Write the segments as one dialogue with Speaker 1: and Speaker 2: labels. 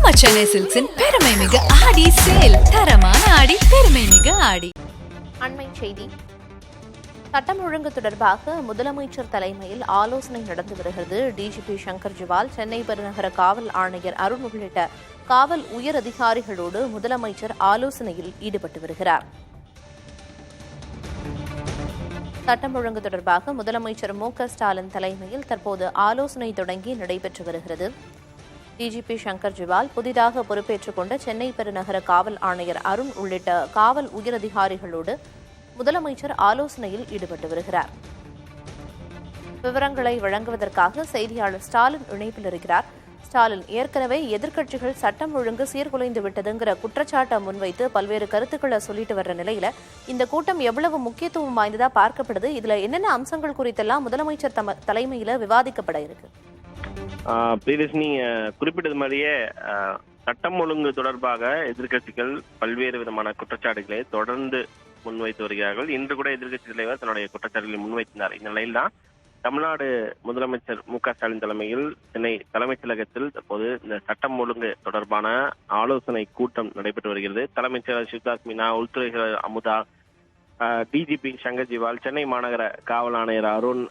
Speaker 1: நம்ம சென்னை சில்க்ஸின் பெருமை மிகு ஆடி சேல். தரமான ஆடி, பெருமை மிகு ஆடி.
Speaker 2: அண்மை செய்தி. சட்டம் ஒழுங்கு தொடர்பாக முதலமைச்சர் தலைமையில் ஆலோசனை நடந்து வருகிறது. டிஜிபி சங்கர் ஜிவால், சென்னை பெருநகர காவல் ஆணையர் அருண் உள்ளிட்ட காவல் உயர் அதிகாரிகளோடு முதலமைச்சர் ஆலோசனையில் ஈடுபட்டு வருகிறார். சட்டம் ஒழுங்கு தொடர்பாக முதலமைச்சர் மு.க.ஸ்டாலின் தலைமையில் தற்போது ஆலோசனை தொடங்கி நடைபெற்று வருகிறது. டிஜிபி சங்கர் ஜிவால், புதிதாக பொறுப்பேற்றுக் கொண்ட சென்னை பெருநகர காவல் ஆணையர் அருண் உள்ளிட்ட காவல் உயரதிகாரிகளோடு முதலமைச்சர் ஆலோசனையில் ஈடுபட்டு வருகிறார். விவரங்களை வழங்குவதற்காக செய்தியாளர் ஸ்டாலின் இணைப்பில் இருக்கிறார். ஸ்டாலின், ஏற்கனவே எதிர்க்கட்சிகள் சட்டம் ஒழுங்கு சீர்குலைந்து விட்டதுங்கிற குற்றச்சாட்டை முன்வைத்து பல்வேறு கருத்துக்களை சொல்லிட்டு வர்ற நிலையில இந்த கூட்டம் எவ்வளவு முக்கியத்துவம் வாய்ந்ததா பார்க்கப்படுது? இதுல என்னென்ன அம்சங்கள் குறித்தெல்லாம் முதலமைச்சர் தலைமையில விவாதிக்கப்பட இருக்கு?
Speaker 3: நீங்க குறிப்பிட்டது மாதிரியே சட்டம் ஒழுங்கு தொடர்பாக எதிர்க்கட்சிகள் பல்வேறு விதமான குற்றச்சாட்டுகளை தொடர்ந்து முன்வைத்து வருகிறார்கள். இன்று கூட எதிர்க்கட்சி தலைவர் தன்னுடைய குற்றச்சாட்டுகளை முன்வைத்திருந்தார். இந்த நிலையில்தான் தமிழ்நாடு முதலமைச்சர் மு.க.ஸ்டாலின் தலைமையில் சென்னை தலைமைச் செயலகத்தில் தற்போது இந்த சட்டம் ஒழுங்கு தொடர்பான ஆலோசனை கூட்டம் நடைபெற்று வருகிறது. தலைமைச் செயலர் சிவதாஸ் மீனா, உள்துறை செயலர் அமுதா, டிஜிபி சங்கர் ஜிவால், சென்னை மாநகர காவல் ஆணையர் Arun,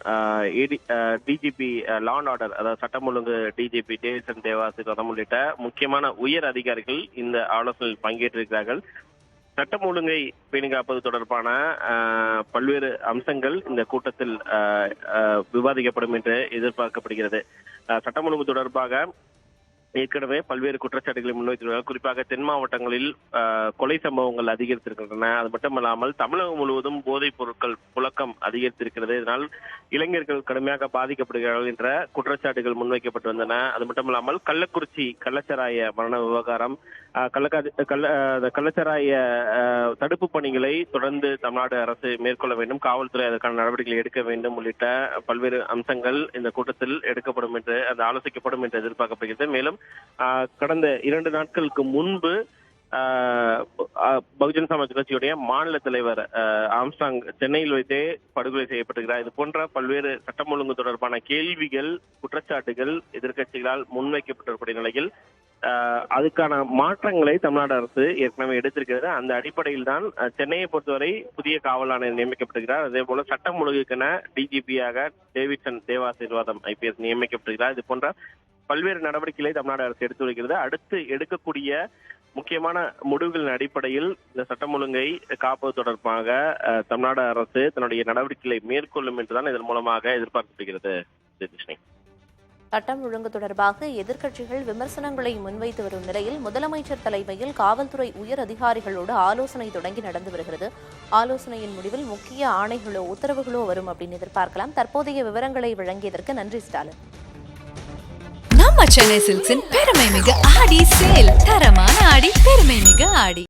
Speaker 3: DGP law and order, அதாவது சட்டம் ஒழுங்கு டிஜிபி டேவிசன் தேவாசிரம் உள்ளிட்ட முக்கியமான உயர் அதிகாரிகள் இந்த ஆலோசனையில் பங்கேற்றிருக்கிறார்கள். சட்டம் ஒழுங்கை பேணி காப்பது தொடர்பான பல்வேறு அம்சங்கள் இந்த கூட்டத்தில் விவாதிக்கப்படும் என்று எதிர்பார்க்கப்படுகிறது. சட்டம் ஒழுங்கு தொடர்பாக ஏற்கனவே பல்வேறு குற்றச்சாட்டுகளை முன்வைத்துள்ளார்கள். குறிப்பாக தென் மாவட்டங்களில் கொலை சம்பவங்கள் அதிகரித்திருக்கின்றன. அது மட்டுமல்லாமல் தமிழகம் முழுவதும் போதைப் பொருட்கள் புழக்கம் அதிகரித்திருக்கிறது. இதனால் இளைஞர்கள் கடுமையாக பாதிக்கப்படுகிறார்கள் என்ற குற்றச்சாட்டுகள் முன்வைக்கப்பட்டு வந்தன. அது மட்டுமல்லாமல் கள்ளக்குறிச்சி கள்ளச்சாராய மரண விவகாரம், கள்ளச்சாராய தடுப்பு பணிகளை தொடர்ந்து தமிழ்நாடு அரசு மேற்கொள்ள வேண்டும், காவல்துறை அதற்கான நடவடிக்கைகளை எடுக்க வேண்டும் உள்ளிட்ட பல்வேறு அம்சங்கள் இந்த கூட்டத்தில் எடுக்கப்படும் என்று அது ஆலோசிக்கப்படும் என்று எதிர்பார்க்கப்படுகிறது. மேலும் கடந்த 2 நாட்களுக்கு முன்பு பகுஜன் சமாஜ் கட்சியுடைய மாநில தலைவர் ஆம்ஸ்டாங் சென்னையில் வைத்தே படுகொலை செய்யப்பட்டிருக்கிறார். இது போன்ற பல்வேறு சட்டம் ஒழுங்கு தொடர்பான கேள்விகள், குற்றச்சாட்டுகள் எதிர்க்கட்சிகளால் முன்வைக்கப்பட்டிருக்கிற நிலையில் அதுக்கான மாற்றங்களை தமிழ்நாடு அரசு ஏற்கனவே எடுத்திருக்கிறது. அந்த அடிப்படையில் தான் சென்னையை பொறுத்தவரை புதிய காவல் ஆணையர் நியமிக்கப்பட்டிருக்கிறார். அதே போல சட்டம் ஒழுங்குக்கென டிஜிபியாக டேவிட்சன் தேவாசீர்வாதம் ஐபிஎஸ் நியமிக்கப்பட்டிருக்கிறார். இது போன்ற பல்வேறு நடவடிக்கைகளை தமிழ்நாடு அரசு எடுத்து வருகிறது. அடுத்து எடுக்கக்கூடிய முக்கியமான முடிவுகளின் அடிப்படையில் இந்த சட்டம் ஒழுங்கை காப்பது தொடர்பாக தமிழ்நாடு அரசு தன்னுடைய நடவடிக்கைகளை மேற்கொள்ளும் என்றுதான் இதன் மூலமாக எதிர்பார்க்கப்படுகிறது.
Speaker 2: சட்டம் ஒழுங்கு தொடர்பாக எதிர்க்கட்சிகள் விமர்சனங்களை முன்வைத்து வரும் நிலையில் முதலமைச்சர் தலைமையில் காவல்துறை உயர் அதிகாரிகளோடு ஆலோசனை தொடங்கி நடந்து வருகிறது. ஆலோசனையின் முடிவில் முக்கிய ஆணைகளோ உத்தரவுகளோ வரும் அப்படின்னு எதிர்பார்க்கலாம். தற்போதைய விவரங்களை வழங்கியதற்கு நன்றி ஸ்டாலின்.
Speaker 1: நம்ம சென்னை சில்க்ஸின் பெருமை மிகு ஆடி சேல். தரமான ஆடி, பெருமை மிகு ஆடி.